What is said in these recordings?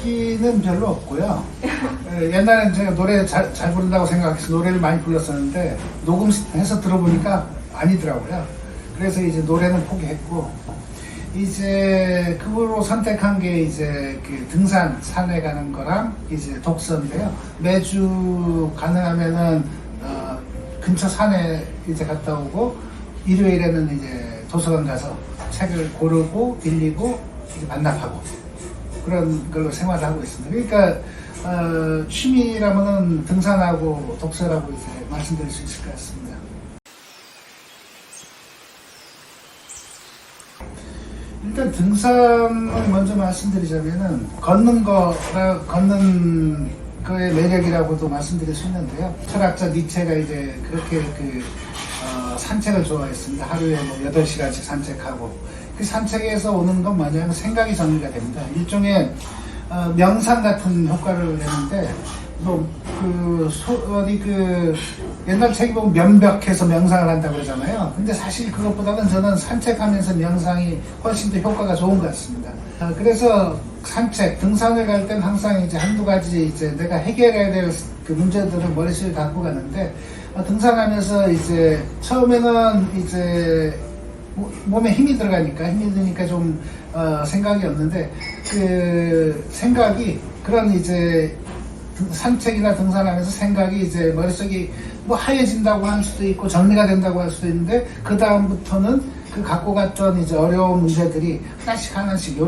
인기는 별로 없고요. 옛날에는 제가 노래 잘 부른다고 생각해서 노래를 많이 불렀었는데 녹음해서 들어보니까 아니더라고요. 그래서 이제 노래는 포기했고, 이제 그 후로 선택한 게 이제 그 등산, 산에 가는 거랑 이제 독서인데요. 매주 가능하면은 근처 산에 이제 갔다 오고, 일요일에는 이제 도서관 가서 책을 고르고 빌리고 이제 반납하고 그런 걸로 생활을 하고 있습니다. 그러니까 취미라면은 등산하고 독서라고 이제 말씀드릴 수 있을 것 같습니다. 일단 등산을 먼저 말씀드리자면은 걷는 거의 매력이라고도 말씀드릴 수 있는데요. 철학자 니체가 이제 그렇게 산책을 좋아했습니다. 하루에 뭐 8시간씩 산책하고, 그 산책에서 오는 건 뭐냐면 생각이 정리가 됩니다. 일종의 명상 같은 효과를 내는데, 옛날 책에 보면 면벽해서 명상을 한다고 그러잖아요. 근데 사실 그것보다는 저는 산책하면서 명상이 훨씬 더 효과가 좋은 것 같습니다. 그래서 산책, 등산을 갈 땐 항상 이제 한두 가지 이제 내가 해결해야 될 그 문제들을 머릿속에 갖고 가는데, 등산하면서 이제 처음에는 이제 몸에 힘이 드니까 좀 생각이 없는데, 그 생각이 그런 이제 산책이나 등산하면서 생각이 이제 머릿속이 뭐 하얘진다고 할 수도 있고 정리가 된다고 할 수도 있는데, 그 다음부터는 그 갖고 갔던 이제 어려운 문제들이 하나씩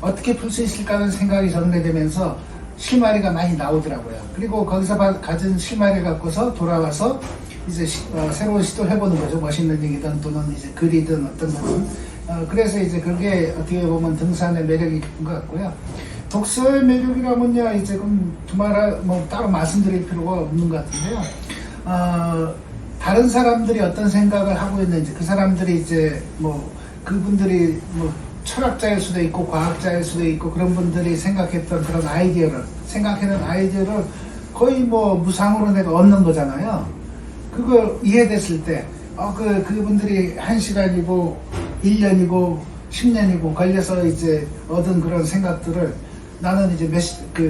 어떻게 풀 수 있을까 하는 생각이 정리되면서 실마리가 많이 나오더라고요. 그리고 거기서 가진 실마리를 갖고서 돌아와서 이제 새로운 시도를 해보는 거죠. 멋있는 얘기든 또는 이제 글이든 어떤 거든. 그래서 이제 그게 어떻게 보면 등산의 매력이 깊은 것 같고요. 독서의 매력이라면요, 이제 따로 말씀드릴 필요가 없는 것 같은데요. 다른 사람들이 어떤 생각을 하고 있는지, 그 사람들이 이제 그분들이 철학자일 수도 있고 과학자일 수도 있고 그런 분들이 생각해낸 아이디어를 거의 무상으로 내가 얻는 거잖아요. 그걸 이해됐을 때, 그분들이 1시간이고 1년이고 10년이고 걸려서 이제 얻은 그런 생각들을 나는 이제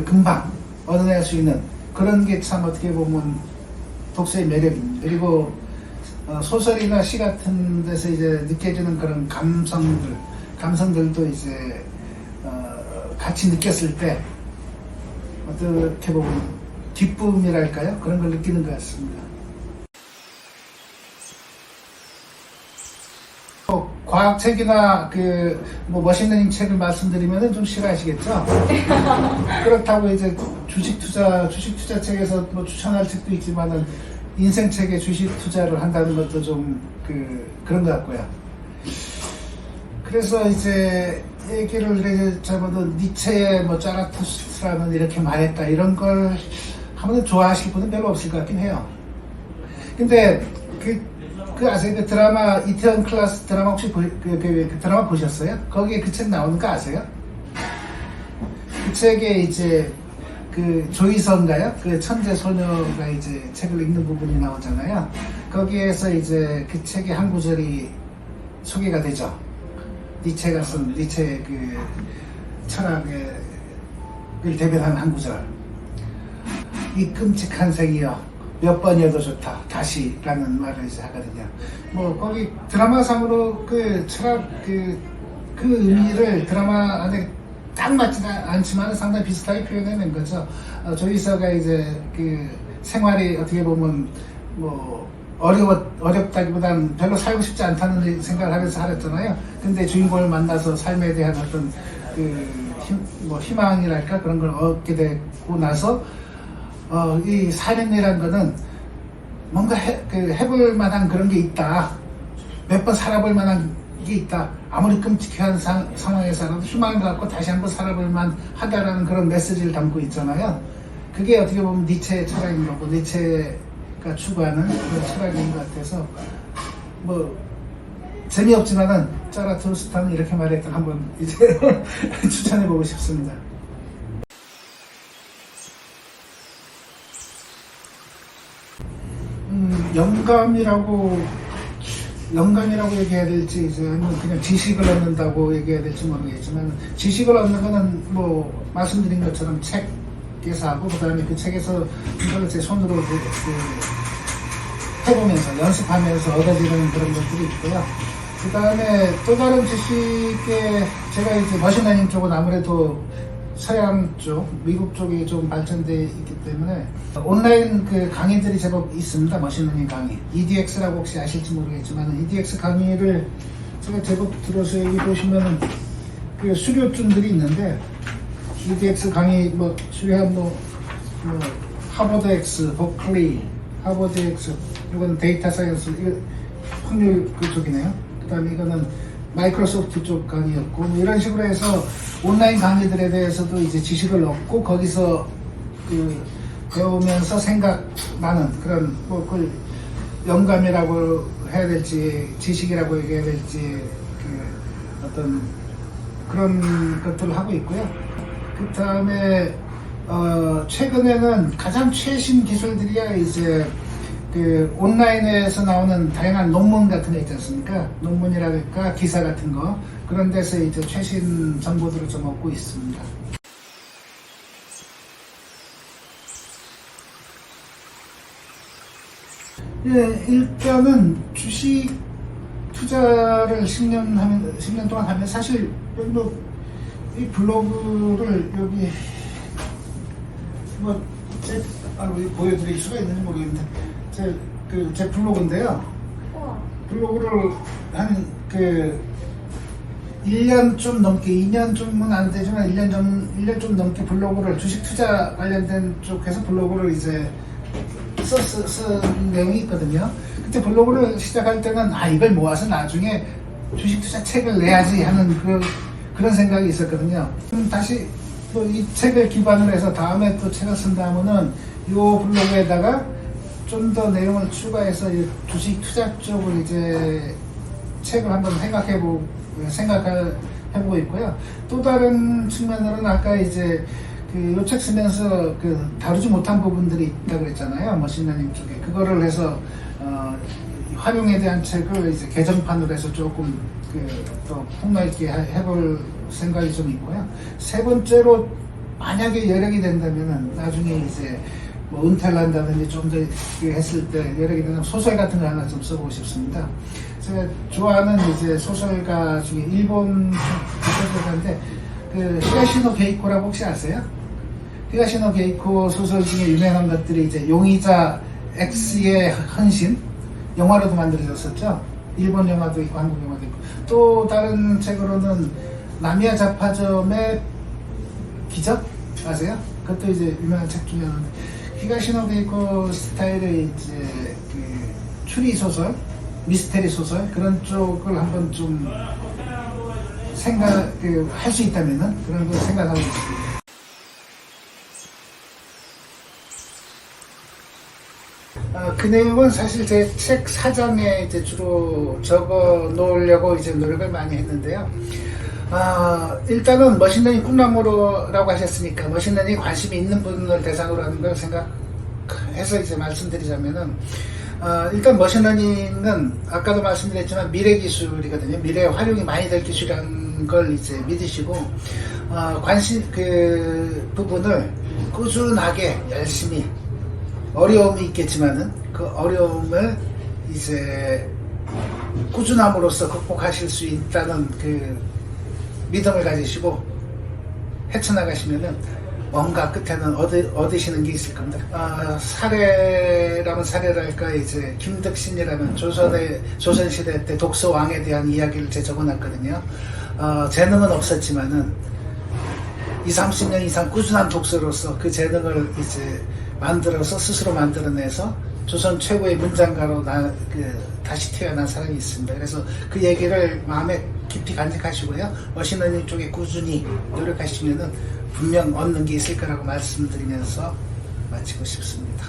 금방 얻어낼 수 있는 그런 게 참 어떻게 보면 독서의 매력입니다. 그리고 소설이나 시 같은 데서 이제 느껴지는 그런 감성들도 이제 같이 느꼈을 때 어떻게 보면 기쁨이랄까요? 그런 걸 느끼는 것 같습니다. 과학책이나 멋있는 책을 말씀드리면 좀 싫어하시겠죠? 그렇다고 이제 주식 투자 책에서 추천할 책도 있지만은 인생책에 주식 투자를 한다는 것도 좀 그런 것 같고요. 그래서 이제 얘기를 잡아도 니체의 짜라투스트라는 이렇게 말했다 이런 걸 하면 좋아하실 분은 별로 없을 것 같긴 해요. 근데 아세요? 그 드라마 이태원 클라스 드라마 혹시 그 드라마 보셨어요? 거기에 그 책 나오는 거 아세요? 그 책에 이제 조이서인가요? 그 천재 소녀가 이제 책을 읽는 부분이 나오잖아요. 거기에서 이제 그 책의 한 구절이 소개가 되죠. 니체가 쓴 니체의 철학을 대변하는 한 구절. 이 끔찍한 생이여. 몇 번이어도 좋다. 다시라는 말을 이제 하거든요. 거기 드라마상으로 철학 그 의미를 드라마 안에 딱 맞지는 않지만 상당히 비슷하게 표현해낸 거죠. 조이서가 이제 생활이 어떻게 보면 어렵다기보다는 별로 살고 싶지 않다는 생각을 하면서 살았잖아요. 근데 주인공을 만나서 삶에 대한 어떤 희망이랄까 그런 걸 얻게 되고 나서 이 살인이란 거는 뭔가 해볼 만한 그런 게 있다. 몇 번 살아볼 만한 게 있다. 아무리 끔찍한 상황에서라도 희망을 갖고 다시 한번 살아볼 만하다라는 그런 메시지를 담고 있잖아요. 그게 어떻게 보면 니체의 철학인 거고, 니체가 추구하는 그런 철학인 것 같아서, 재미없지만은, 짜라투스트라는 이렇게 말했던 한번 이제 추천해보고 싶습니다. 영감이라고 영감이라고 얘기해야 될지 이제 아니면 그냥 지식을 얻는다고 얘기해야 될지 모르겠지만, 지식을 얻는 거는 뭐 말씀드린 것처럼 책에서 하고, 그 다음에 그 책에서 이걸 제 손으로 해보면서 연습하면서 얻어지는 그런 것들이 있고요. 그 다음에 또 다른 지식에 제가 이제 머신러닝 쪽은 아무래도 서양 쪽, 미국 쪽이 좀 발전되어 있기 때문에 온라인 그 강의들이 제법 있습니다. 머신러닝 강의. EDX라고 혹시 아실지 모르겠지만 EDX 강의를 제가 제법 들어서 여기 보시면은 그 수료증들이 있는데, EDX 강의 뭐 수료한 하버드 X, 버클리, 하버드 X, 이건 데이터 사이언스, 이거 확률 그쪽이네요. 그 다음에 이거는 마이크로소프트 쪽 강의였고, 뭐 이런 식으로 해서 온라인 강의들에 대해서도 이제 지식을 얻고, 거기서 그 배우면서 생각나는 그런 그걸 영감이라고 해야 될지 지식이라고 얘기해야 될지 그 어떤 그런 것들을 하고 있고요. 그 다음에 최근에는 가장 최신 기술들이야 이제 그 온라인에서 나오는 다양한 논문 같은 거 있지 않습니까? 논문이랄까 기사 같은 거, 그런 데서 이제 최신 정보들을 좀 얻고 있습니다. 예, 일단은 주식 투자를 10년 동안 하면 사실 이 블로그를 여기 보여드릴 수가 있는지 모르겠는데, 제 블로그인데요. 블로그를 한 1년 좀 넘게, 2년 좀은 안 되지만 1년 좀 넘게 블로그를, 주식 투자 관련된 쪽에서 블로그를 이제 쓴 내용이 있거든요. 그때 블로그를 시작할 때는 이걸 모아서 나중에 주식 투자 책을 내야지 하는 그런 생각이 있었거든요. 다시 또 이 책을 기반으로 해서 다음에 또 책을 쓴다면은 이 블로그에다가 좀 더 내용을 추가해서 주식 투자 쪽을 이제 책을 한번 생각해보고 있고요. 또 다른 측면으로는 아까 이제 요 책 쓰면서 다루지 못한 부분들이 있다고 그랬잖아요. 머신러닝 쪽에. 그거를 해서, 활용에 대한 책을 이제 개정판으로 해서 조금, 또 폭넓게 해볼 생각이 좀 있고요. 세 번째로, 만약에 여력이 된다면은, 나중에 이제, 뭐, 은퇴를 한다든지 좀 더 했을 때 여력이 된다면 소설 같은 거 하나 좀 써보고 싶습니다. 제가 좋아하는 이제 소설가 중에 일본 소설가인데, 히가시노 게이코라고 혹시 아세요? 히가시노 게이코 소설 중에 유명한 것들이 이제 용의자 X의 헌신, 영화로도 만들어졌었죠. 일본 영화도 있고 한국 영화도 있고. 또 다른 책으로는 나미야 잡화점의 기적 아세요? 그것도 이제 유명한 책 중에 하나인데, 히가시노 게이코 스타일의 이제 추리 소설, 미스테리 소설, 그런 쪽을 한번 좀 할 수 있다면은 그런 걸 생각하고 있습니다. 그 내용은 사실 제 책 사전에 이제 주로 적어 놓으려고 이제 노력을 많이 했는데요. 일단은 머신러닝 꿈나무라고 하셨으니까 머신러닝 관심이 있는 분을 대상으로 하는 걸 생각해서 이제 말씀드리자면은, 일단 머신러닝은 아까도 말씀드렸지만 미래 기술이거든요. 미래에 활용이 많이 될 기술이라는 걸 이제 믿으시고, 관심 부분을 꾸준하게 열심히, 어려움이 있겠지만은 그 어려움을 이제 꾸준함으로써 극복하실 수 있다는 믿음을 가지시고 헤쳐나가시면은 뭔가 끝에는 얻으시는 게 있을 겁니다. 사례라면 사례랄까, 이제 김덕신이라면 조선시대 때 독서왕에 대한 이야기를 제가 적어놨거든요. 재능은 없었지만은 20-30년 이상 꾸준한 독서로서 그 재능을 이제 만들어서 스스로 만들어내서 조선 최고의 문장가로 다시 태어난 사람이 있습니다. 그래서 그 얘기를 마음에 깊이 간직하시고요. 머신러닝 쪽에 꾸준히 노력하시면은 분명 얻는 게 있을 거라고 말씀드리면서 마치고 싶습니다.